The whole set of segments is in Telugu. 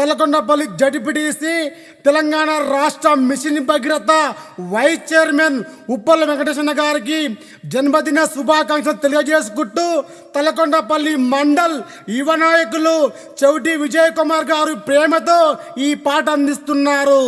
తలకొండపల్లి జడ్పీటీసీ తెలంగాణ రాష్ట్ర mission Bhagiratha vice chairman Uppala Venkateshwara గారికి జన్మదిన శుభాకాంక్షలు తెలియజేసుకుంటూ తలకొండపల్లి మండల్ యువ నాయకులు చౌటి విజయ్ కుమార్ గారు ప్రేమతో ఈ పాట అందిస్తున్నారు.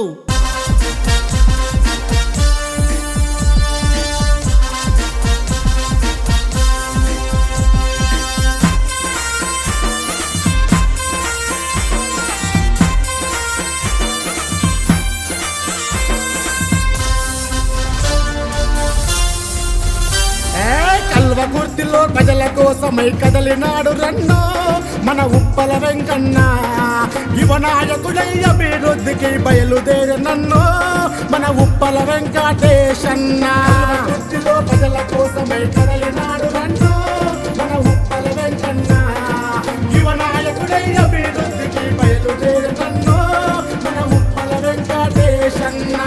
కల్వకుర్తిలో ప్రజల కోసమై కదలినాడు రన్నో మన ఉప్పల వెంకన్న. యువ నాయకుడై అభివృద్ధికి బయలుదేరినన్నో మన ఉప్పల వెంకటేశన్న. కల్వకుర్తిలో ప్రజల కోసమై కదలినాడు రన్నో మన ఉప్పల వెంకన్న. యువ నాయకుడై అభివృద్ధికి బయలుదేరినన్నో మన ఉప్పల వెంకటేశన్న.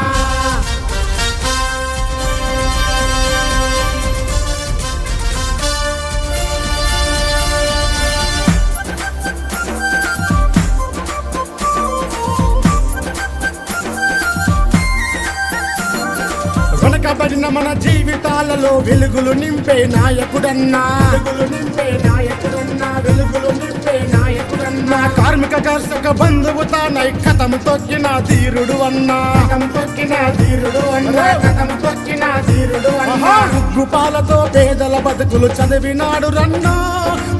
వెనకబడిన మన జీవితాలలో వెలుగులు నింపే నాయకుడన్నా, వెలుగులు నింపే నాయకుడన్నా, వెలుగులు నింపే నాయకుడన్నా. కార్మిక కర్షక బంధువు తానై కథం తొక్కిన ధీరుడు అన్నా, కథం తొక్కిన ధీరుడు అన్నా, కథం తొక్కిన ధీరుడు అన్నా. ఉగ్గుపాలతో పేదల బతుకులు చదివినాడు రన్నో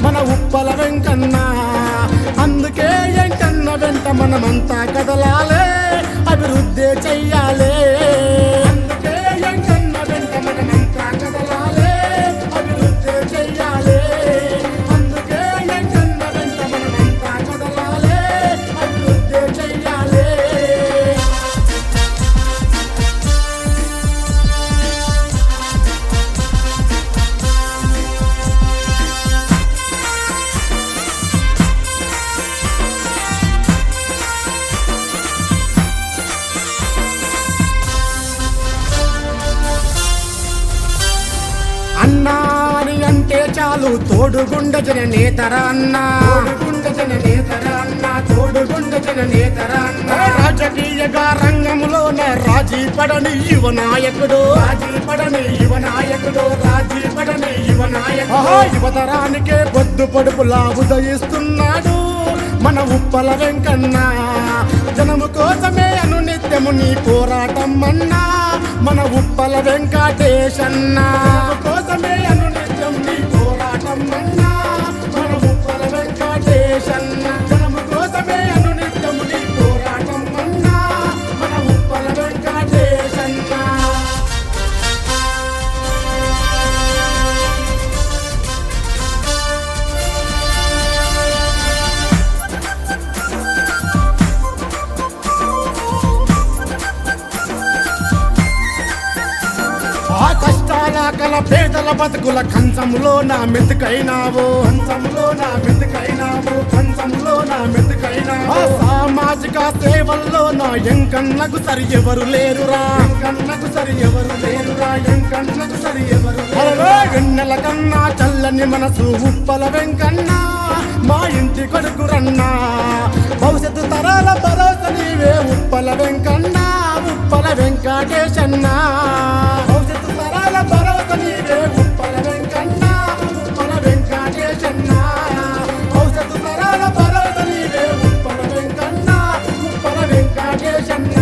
మన ఉప్పల వెంకన్న. అందుకే వెంకన్న వెంట మనమంతా కదలాలే, అభివృద్ధి చెయ్యాలే. అన్నా అని అంటే చాలు తోడుగుండ జన నేతరా అన్నా, తోడుగుండ జన నేతరా అన్నా, తోడుగుండ జన నేతరా అన్నా. రాజకీయగా రంగంలోన రాజీ పడని యువ నాయకుడు, రాజీ పడని యువ నాయకుడు, రాజీ పడని యువ నాయకుడు. యువతరానికే పొద్దు పొడుపులా ఉదయిస్తున్నాడు మన ఉప్పల వెంకన్న. జనము కోసమే అనునిత్యము నీ పోరాటం అన్నా మన ఉప్పల వెంకటేశన్న. కోసమే అనునిత్యం నీ పోరాటం అన్నా మన ఉప్పల వెంకటేశన్న. జనము కోసమే అనునిత్యం నీ పోరాటం అన్నా మన ఉప్పల వెంకటేశన్న. కల పేదల బతుకుల కంచములో నా మెతుకైనావు, కంచములో నా మెతుకైనావు, కంచములో నా మెతుకైనావు. సామాజిక సేవల్లో నా ఎంకన్నకు సరి ఎవరు లేరురా, ఎంకన్నకు సరి ఎవరు లేరురా, ఎంకన్నకు సరి ఎవరు లేరురా. ఎన్నెల కన్నా చల్లని మనసు ఉప్పల వెంకన్న మా ఇంటి కొడుకు రన్నా. భవిష్యత్తు తరాల భరోసా నీవే ఉప్పల వెంకన్న, ఉప్పల వెంకటేశన్న. భవిష్యత్తు తరాల భరోసా నీవే ఉప్పల వెంకన్న, ఉప్పల వెంకటేశన్న. భవిష్యత్తు తరాల భరోసా నీవే ఉప్పల వెంకన్న, ఉప్పల వెంకటేశన్న.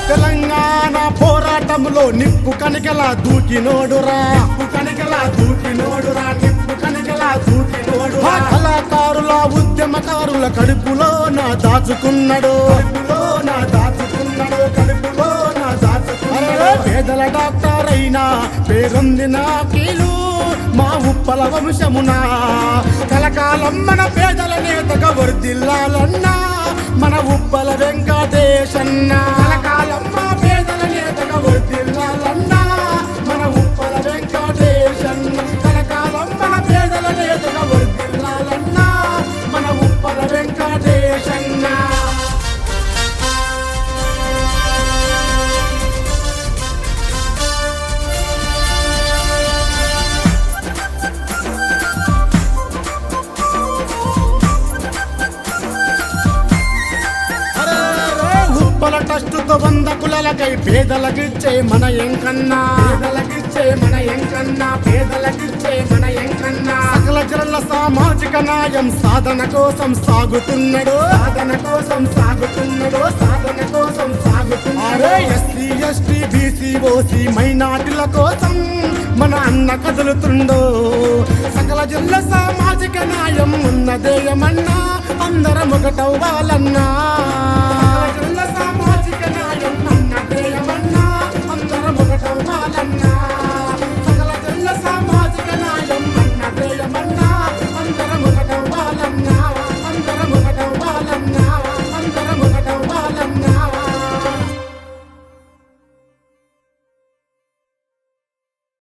తెలంగాణ పోరాటంలో నిప్పు కనికలా దూకినోడురా, నిప్పు కనికలా దూకినోడురా, నిప్పు కనికలా దూకినోడురా. కళాకారుల ఉద్యమకారుల కడుపులో నా దాచుకున్నాడు, కడుపులో నా దాచుకున్నాడు, కడుపులో నా దాచుకున్నాడు. పేదల డాక్టర్ అయినా పేరొందిన కీలు మా ఉప్పల వంశమున. కలకాలం మన పేదల నేతగా వర్ధిల్లాలన్నా మన ఉప్పల వెంకటేశన్న. కలకాలం మా పేదల నేతగా వర్ధిల్లాలన్నా మన ఉప్పల వెంకటేశన్న. కలకాలం పిల్లలకై పేదలకిచ్చే మన ఎంకన్నా, పేదలకిచ్చే మన ఎంకన్నా, పేదలకిచ్చే మన ఎంకన్నా. సకల జనుల సామాజిక న్యాయం సాధన కోసం సాగుతున్నాడు, సాధన కోసం సాగుతున్నాడు, సాధన కోసం సాగుతున్నాడు. ఎస్సీ ఎస్టీ బీసీ ఓసీ మైనార్టీల కోసం మన అన్న కదులుతుండో. సకల జనుల సామాజిక న్యాయం ఉన్నదేయమన్నా అందరం ఒకటవ్వాలన్నా.